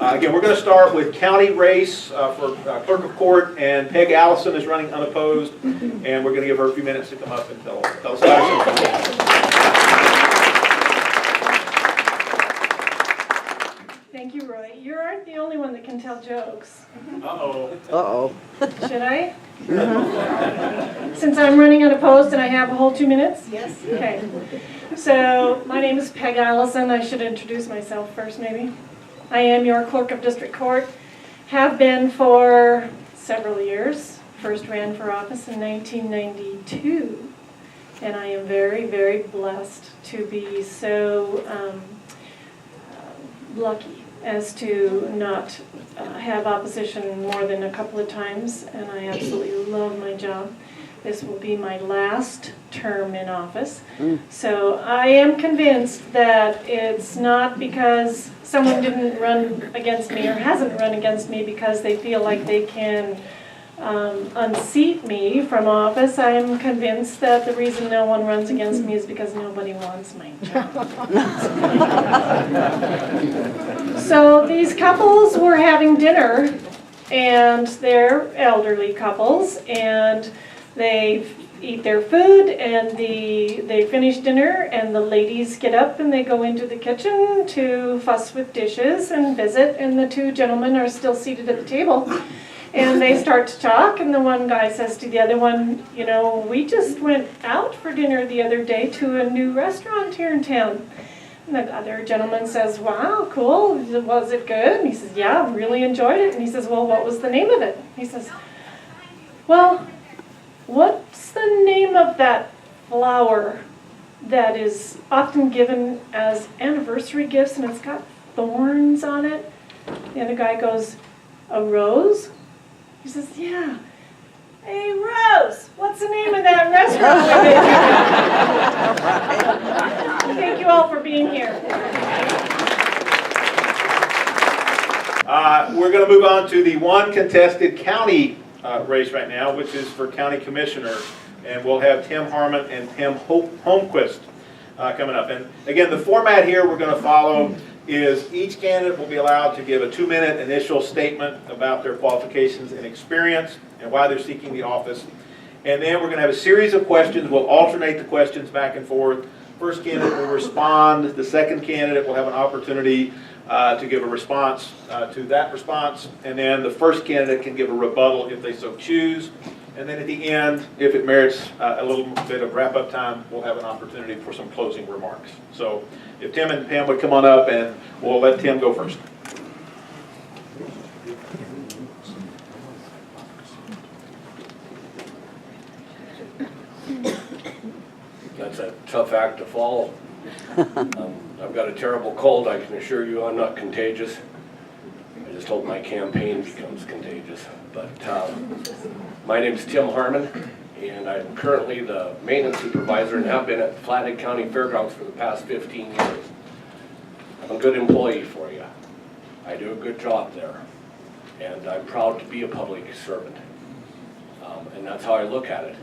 Again, we're going to start with county race for clerk of court, and Peg Allison is running unopposed, and we're going to give her a few minutes to come up and tell us about it. Thank you, Roy. You aren't the only one that can tell jokes. Uh-oh. Uh-oh. Should I? Since I'm running unopposed and I have a whole 2 minutes? Yes. Okay. So, my name is Peg Allison. I should introduce myself first, maybe. I am your clerk of district court. Have been for several years. First ran for office in 1992. And I am very, very blessed to be so lucky as to not have opposition more than a couple of times, and I absolutely love my job. This will be my last term in office. So I am convinced that it's not because someone didn't run against me or hasn't run against me because they feel like they can unseat me from office. I'm convinced that the reason no one runs against me is because nobody wants my job. So these couples were having dinner, and they're elderly couples, and they eat their food, and they finish dinner, and the ladies get up and they go into the kitchen to fuss with dishes and visit, and the two gentlemen are still seated at the table. And they start to talk, and the one guy says to the other one, you know, we just went out for dinner the other day to a new restaurant here in town. And the other gentleman says, wow, cool, was it good? And he says, yeah, really enjoyed it. And he says, well, what was the name of it? He says, well, what's the name of that flower that is often given as anniversary gifts and it's got thorns on it? The other guy goes, a rose? He says, yeah. Hey, Rose, what's the name of that restaurant we've been to? Thank you all for being here. We're going to move on to the one contested county race right now, which is for county commissioner. And we'll have Tim Harmon and Tim Holmquist coming up. And again, the format here we're going to follow is each candidate will be allowed to give a 2-minute initial statement about their qualifications and experience and why they're seeking the office. And then we're going to have a series of questions. We'll alternate the questions back and forth. First candidate will respond. The second candidate will have an opportunity to give a response to that response. And then the first candidate can give a rebuttal if they so choose. And then at the end, if it merits a little bit of wrap-up time, we'll have an opportunity for some closing remarks. So if Tim and Pam would come on up, and we'll let Tim go first. That's a tough act to follow. I've got a terrible cold. I can assure you I'm not contagious. I just hope my campaign becomes contagious. But my name is Tim Harmon, and I'm currently the maintenance supervisor and have been at Flathead County Fairgrounds for the past 15 years. I'm a good employee for you. I do a good job there, and I'm proud to be a public servant. And that's how I look at it.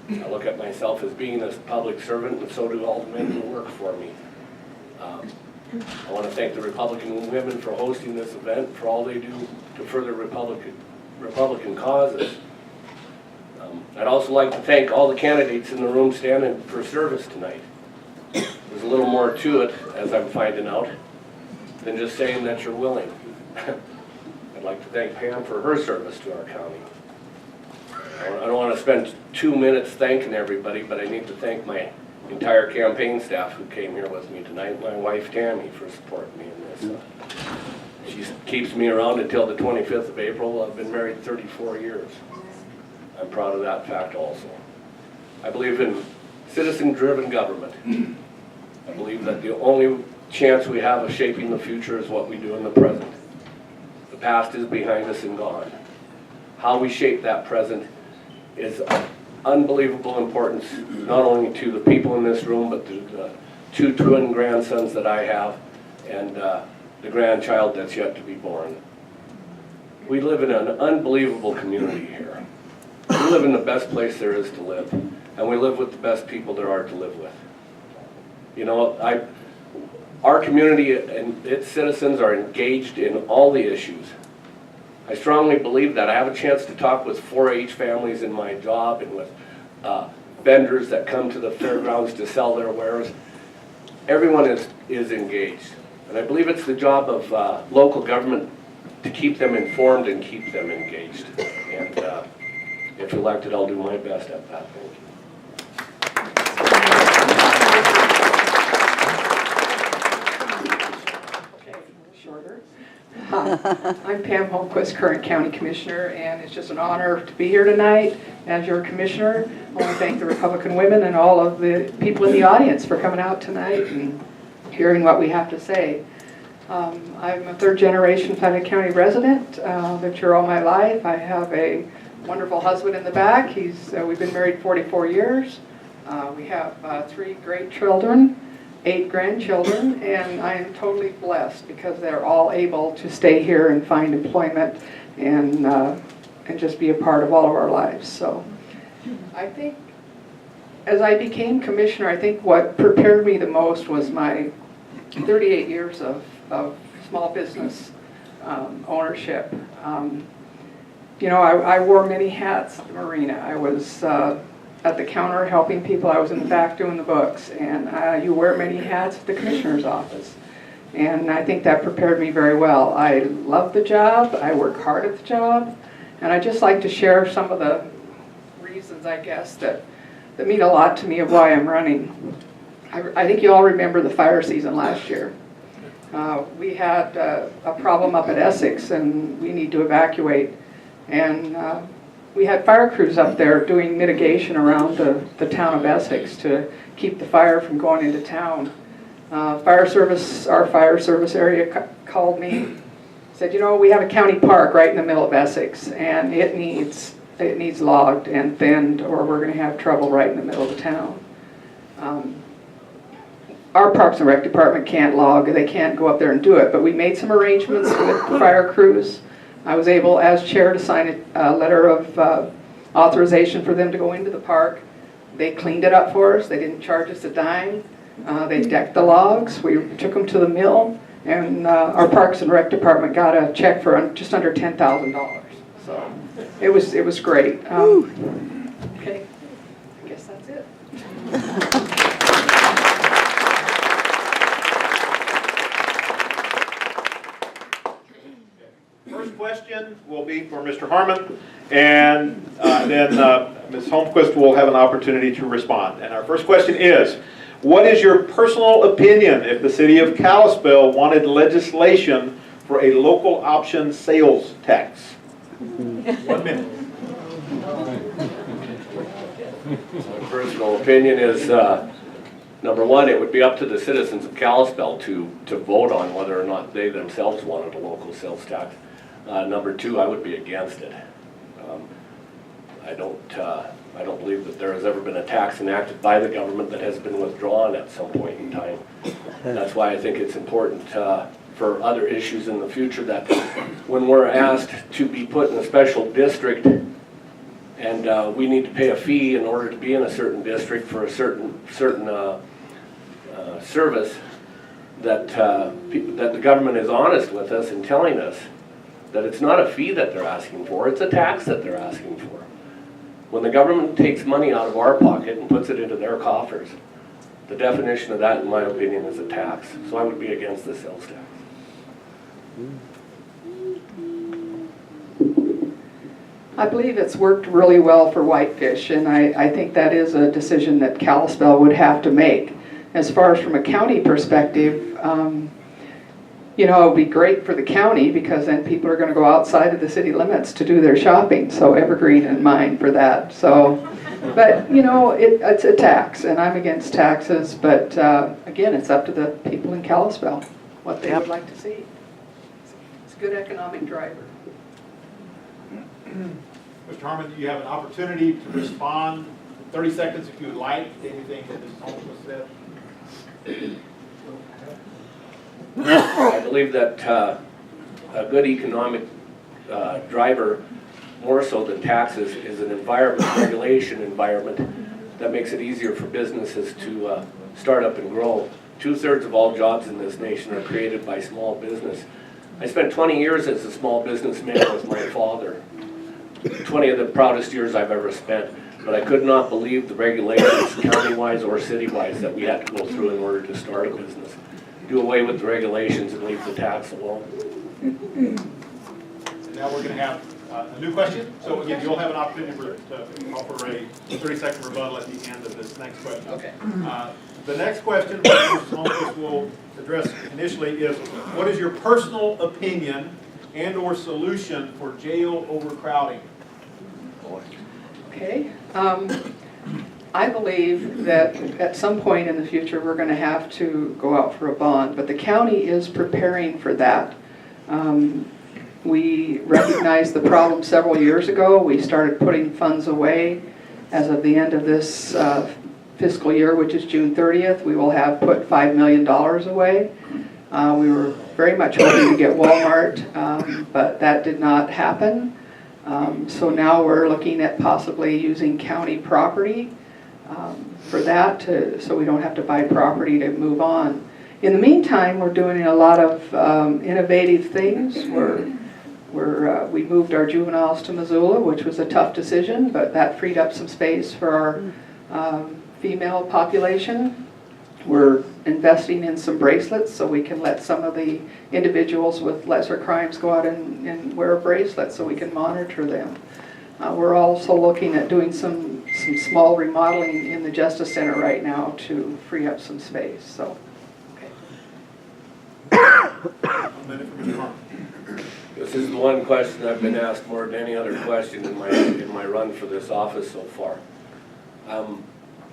I look at myself as being a public servant, and so do all the men who work for me. I want to thank the Republican women for hosting this event, for all they do to further Republican causes. I'd also like to thank all the candidates in the room standing for service tonight. There's a little more to it, as I'm finding out, than just saying that you're willing. I'd like to thank Pam for her service to our county. I don't want to spend 2 minutes thanking everybody, but I need to thank my entire campaign staff who came here with me tonight, my wife Tammy for supporting me in this. She keeps me around until the 25th of April. I've been married 34 years. I'm proud of that fact also. I believe in citizen-driven government. I believe that the only chance we have of shaping the future is what we do in the present. The past is behind us and gone. How we shape that present is of unbelievable importance, not only to the people in this room, but to the 2 twin grandsons that I have and the grandchild that's yet to be born. We live in an unbelievable community here. We live in the best place there is to live, and we live with the best people there are to live with. You know, our community and its citizens are engaged in all the issues. I strongly believe that. I have a chance to talk with 4-H families in my job and with vendors that come to the fairgrounds to sell their wares. Everyone is engaged. And I believe it's the job of local government to keep them informed and keep them engaged. And if elected, I'll do my best at that. Thank you. Shorter. I'm Pam Holmquist, current county commissioner, and it's just an honor to be here tonight as your commissioner. I want to thank the Republican women and all of the people in the audience for coming out tonight and hearing what we have to say. I'm a third-generation Flathead County resident. Lived here all my life. I have a wonderful husband in the back. We've been married 44 years. We have 3 great children, 8 grandchildren, and I am totally blessed because they're all able to stay here and find employment and just be a part of all of our lives. So I think as I became commissioner, I think what prepared me the most was my 38 years of small business ownership. You know, I wore many hats at the marina. I was at the counter helping people. I was in the back doing the books. And you wear many hats at the commissioner's office. And I think that prepared me very well. I love the job. I work hard at the job. And I just like to share some of the reasons, I guess, that mean a lot to me of why I'm running. I think you all remember the fire season last year. We had a problem up at Essex, and we need to evacuate. And we had fire crews up there doing mitigation around the town of Essex to keep the fire from going into town. Our fire service area called me, said, you know, we have a county park right in the middle of Essex, and it needs logged and thinned, or we're going to have trouble right in the middle of the town. Our Parks and Rec department can't log, they can't go up there and do it, but we made some arrangements with the fire crews. I was able, as chair, to sign a letter of authorization for them to go into the park. They cleaned it up for us. They didn't charge us a dime. They decked the logs. We took them to the mill, and our Parks and Rec department got a check for just under $10,000. So it was great. Okay, I guess that's it. First question will be for Mr. Harmon, and then Ms. Holmquist will have an opportunity to respond. And our first question is, what is your personal opinion if the city of Kalispell wanted legislation for a local option sales tax? 1 minute. My personal opinion is, number one, it would be up to the citizens of Kalispell to vote on whether or not they themselves wanted a local sales tax. Number two, I would be against it. I don't believe that there has ever been a tax enacted by the government that has been withdrawn at some point in time. That's why I think it's important for other issues in the future that when we're asked to be put in a special district and we need to pay a fee in order to be in a certain district for a certain service, that the government is honest with us in telling us that it's not a fee that they're asking for, it's a tax that they're asking for. When the government takes money out of our pocket and puts it into their coffers, the definition of that, in my opinion, is a tax. So I would be against the sales tax. I believe it's worked really well for whitefish, and I think that is a decision that Kalispell would have to make. As far as from a county perspective, you know, it would be great for the county because then people are going to go outside of the city limits to do their shopping. So Evergreen in mind for that. So, but you know, it's a tax, and I'm against taxes. But again, it's up to the people in Kalispell what they would like to see. It's a good economic driver. Mr. Harmon, you have an opportunity to respond 30 seconds if you would like to anything that Ms. Holmquist said. I believe that a good economic driver, more so than taxes, is an regulation environment that makes it easier for businesses to start up and grow, 2/3 of all jobs in this nation are created by small business. I spent 20 years as a small businessman with my father. 20 of the proudest years I've ever spent. But I could not believe the regulations, county-wise or city-wise, that we had to go through in order to start a business. Do away with the regulations and leave the tax alone. Now we're going to have a new question. So again, you'll have an opportunity to offer a 30-second rebuttal at the end of this next question. Okay. The next question, which Mr. Holmquist will address initially, is what is your personal opinion and/or solution for jail overcrowding? Okay. I believe that at some point in the future, we're going to have to go out for a bond, but the county is preparing for that. We recognized the problem several years ago. We started putting funds away. As of the end of this fiscal year, which is June 30th, we will have put $5 million away. We were very much hoping to get Walmart, but that did not happen. So now we're looking at possibly using county property for that, so we don't have to buy property to move on. In the meantime, we're doing a lot of innovative things. We moved our juveniles to Missoula, which was a tough decision, but that freed up some space for our female population. We're investing in some bracelets so we can let some of the individuals with lesser crimes go out and wear a bracelet so we can monitor them. We're also looking at doing some small remodeling in the Justice Center right now to free up some space. So, okay. A minute for Mr. Harmon. This is the one question I've been asked more than any other question in my run for this office so far.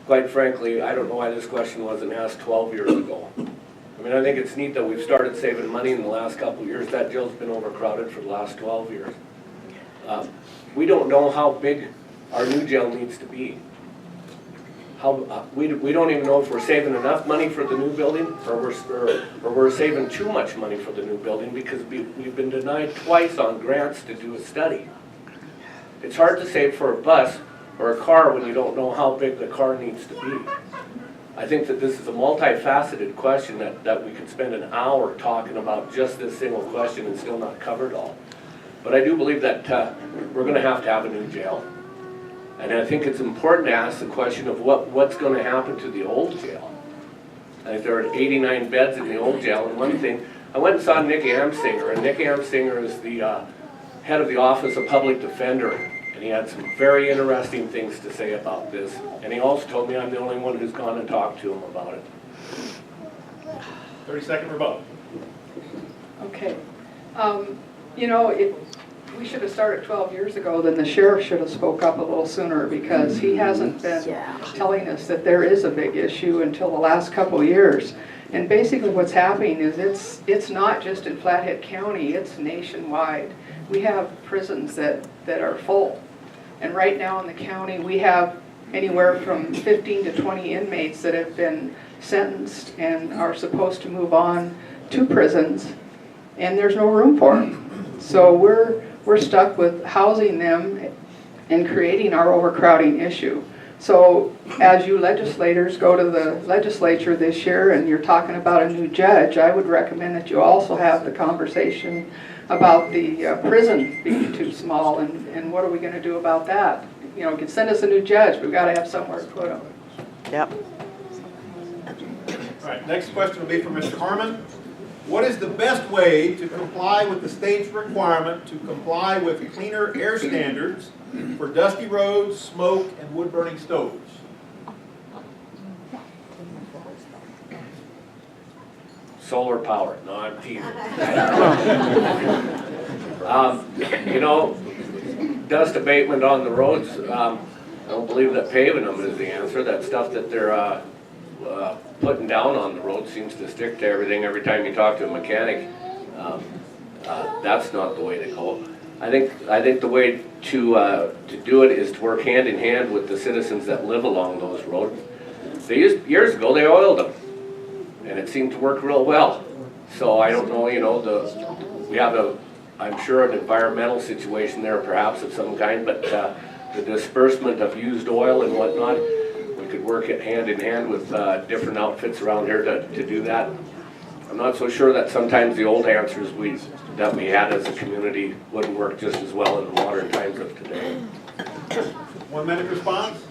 Quite frankly, I don't know why this question wasn't asked 12 years ago. I mean, I think it's neat that we've started saving money in the last couple of years. That jail's been overcrowded for the last 12 years. We don't know how big our new jail needs to be. We don't even know if we're saving enough money for the new building or we're saving too much money for the new building because we've been denied twice on grants to do a study. It's hard to save for a bus or a car when you don't know how big the car needs to be. I think that this is a multifaceted question that we could spend an hour talking about just this single question and still not cover it all. But I do believe that we're going to have a new jail. And I think it's important to ask the question of what's going to happen to the old jail. I think there are 89 beds in the old jail. And one thing, I went and saw Nick Amsinger, and Nick Amsinger is the head of the Office of Public Defender. And he had some very interesting things to say about this. And he also told me I'm the only one who's gone and talked to him about it. 30-second rebuttal. Okay. You know, if we should have started 12 years ago, then the sheriff should have spoke up a little sooner because he hasn't been telling us that there is a big issue until the last couple of years. And basically what's happening is it's not just in Flathead County, it's nationwide. We have prisons that are full. And right now in the county, we have anywhere from 15 to 20 inmates that have been sentenced and are supposed to move on to prisons, and there's no room for them. So we're stuck with housing them and creating our overcrowding issue. So as you legislators go to the legislature this year and you're talking about a new judge, I would recommend that you also have the conversation about the prison being too small and what are we going to do about that? You know, you can send us a new judge, we've got to have somewhere to put them. Yep. All right, next question will be from Mr. Harmon. What is the best way to comply with the state's requirement to comply with cleaner air standards for dusty roads, smoke, and wood-burning stoves? Solar power. No, I'm teasing. You know, dust abatement on the roads, I don't believe that paving them is the answer. That stuff that they're putting down on the road seems to stick to everything every time you talk to a mechanic. That's not the way to go. I think the way to do it is to work hand in hand with the citizens that live along those roads. Years ago they oiled them, and it seemed to work real well. So I don't know, you know, we have I'm sure an environmental situation there perhaps of some kind, but the disbursement of used oil and whatnot, we could work it hand in hand with different outfits around here to do that. I'm not so sure that sometimes the old answers that we had as a community wouldn't work just as well in the modern times of today. 1 minute response?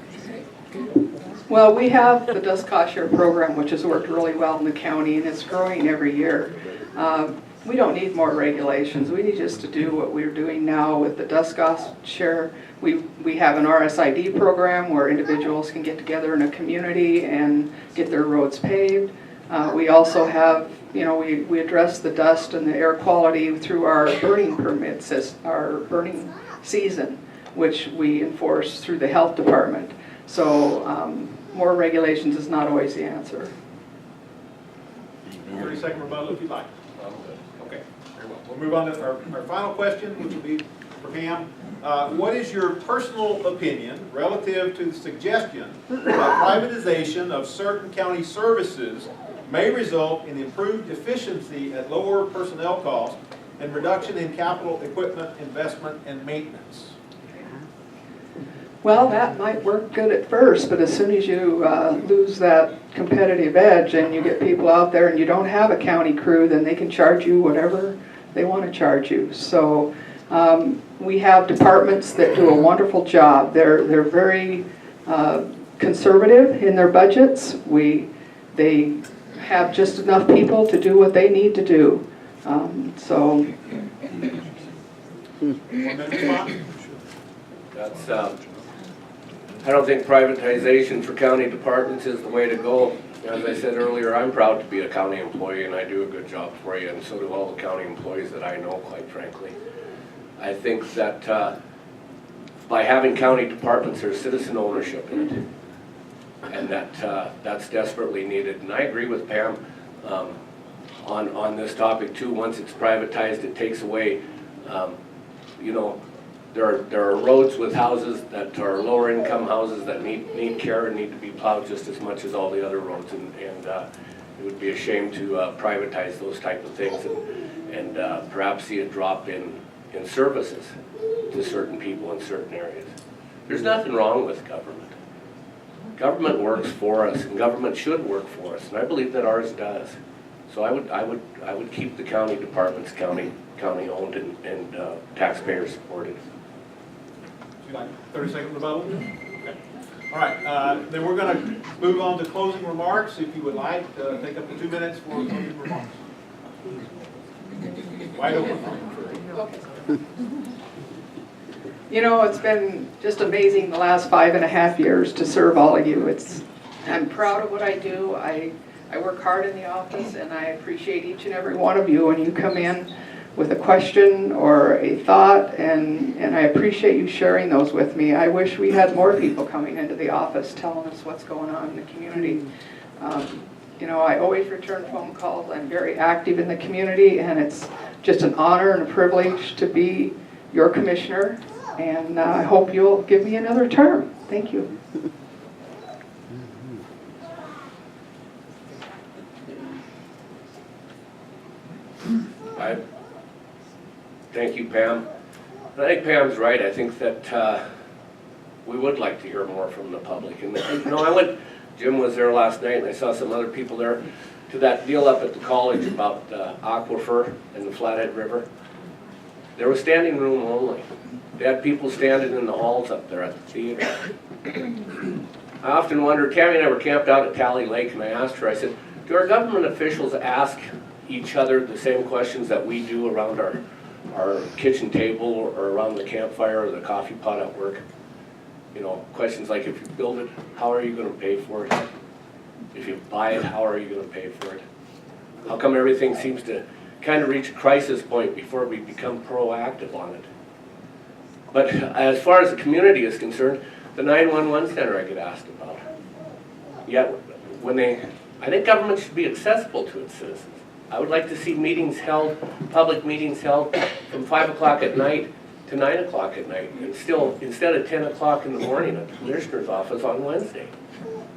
Well, we have the dust cost share program, which has worked really well in the county, and it's growing every year. We don't need more regulations. We need just to do what we're doing now with the dust cost share. We have an RSID program where individuals can get together in a community and get their roads paved. We also have, we address the dust and the air quality through our burning permits, our burning season, which we enforce through the health department. So more regulations is not always the answer. 30-second rebuttal if you'd like. Okay, very well. We'll move on to our final question, which will be for Pam. What is your personal opinion relative to the suggestion that privatization of certain county services may result in improved efficiency at lower personnel costs and reduction in capital equipment investment and maintenance? Well, that might work good at first, but as soon as you lose that competitive edge and you get people out there and you don't have a county crew, then they can charge you whatever they want to charge you. So we have departments that do a wonderful job. They're very conservative in their budgets. They have just enough people to do what they need to do. 1 minute response? That's, I don't think privatization for county departments is the way to go. As I said earlier, I'm proud to be a county employee and I do a good job for you, and so do all the county employees that I know, quite frankly. I think that by having county departments, there's citizen ownership in it. And that's desperately needed. And I agree with Pam on this topic too. Once it's privatized, it takes away, there are roads with houses that are lower income houses that need care and need to be plowed just as much as all the other roads. And it would be a shame to privatize those type of things and perhaps see a drop in services to certain people in certain areas. There's nothing wrong with government. Government works for us, and government should work for us, and I believe that ours does. So I would keep the county departments county owned and taxpayer supported. 30-second rebuttal? Okay. All right, then we're going to move on to closing remarks. If you would like, take up to 2 minutes for closing remarks. Wide open. It's been just amazing the last 5.5 years to serve all of you. I'm proud of what I do. I work hard in the office, and I appreciate each and every one of you when you come in with a question or a thought, and I appreciate you sharing those with me. I wish we had more people coming into the office telling us what's going on in the community. I always return phone calls. I'm very active in the community, and it's just an honor and a privilege to be your commissioner, and I hope you'll give me another term. Thank you. Thank you, Pam. I think Pam's right. I think that we would like to hear more from the public. And Jim was there last night, and I saw some other people there to that deal up at the college about the aquifer and the Flathead River. There was standing room only. They had people standing in the halls up there at the theater. I often wonder, Tammy and I were camped out at Tally Lake, and I asked her, I said, do our government officials ask each other the same questions that we do around our kitchen table or around the campfire or the coffee pot at work? Questions like, if you build it, how are you going to pay for it? If you buy it, how are you going to pay for it? How come everything seems to kind of reach a crisis point before we become proactive on it? But as far as the community is concerned, the 911 center I get asked about. Yet, I think government should be accessible to its citizens. I would like to see public meetings held from 5 o'clock at night to 9 o'clock at night, and still, instead of 10 o'clock in the morning at the commissioner's office on Wednesday.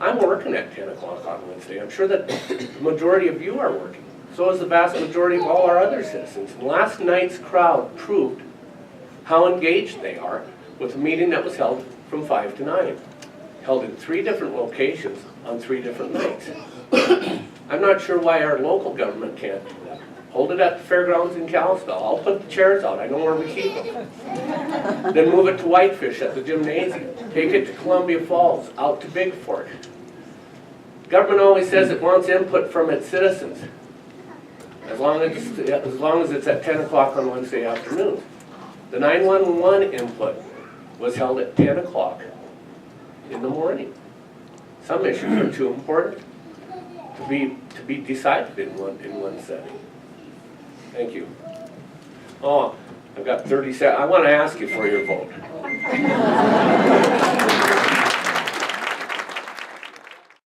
I'm working at 10 o'clock on Wednesday. I'm sure that the majority of you are working. So is the vast majority of all our other citizens. And last night's crowd proved how engaged they are with a meeting that was held from 5 to 9. held in 3 different locations on 3 different nights. I'm not sure why our local government can't do that. Hold it at the fairgrounds in Kalispell. I'll put the chairs out. I know where we keep them. Then move it to Whitefish at the gymnasium. Take it to Columbia Falls, out to Big Fork. Government always says it wants input from its citizens, as long as it's at 10 o'clock on Wednesday afternoons. The 911 input was held at 10 o'clock in the morning. Some issues are too important to be decided in one setting. Thank you. Oh, I've got 30 seconds. I want to ask you for your vote.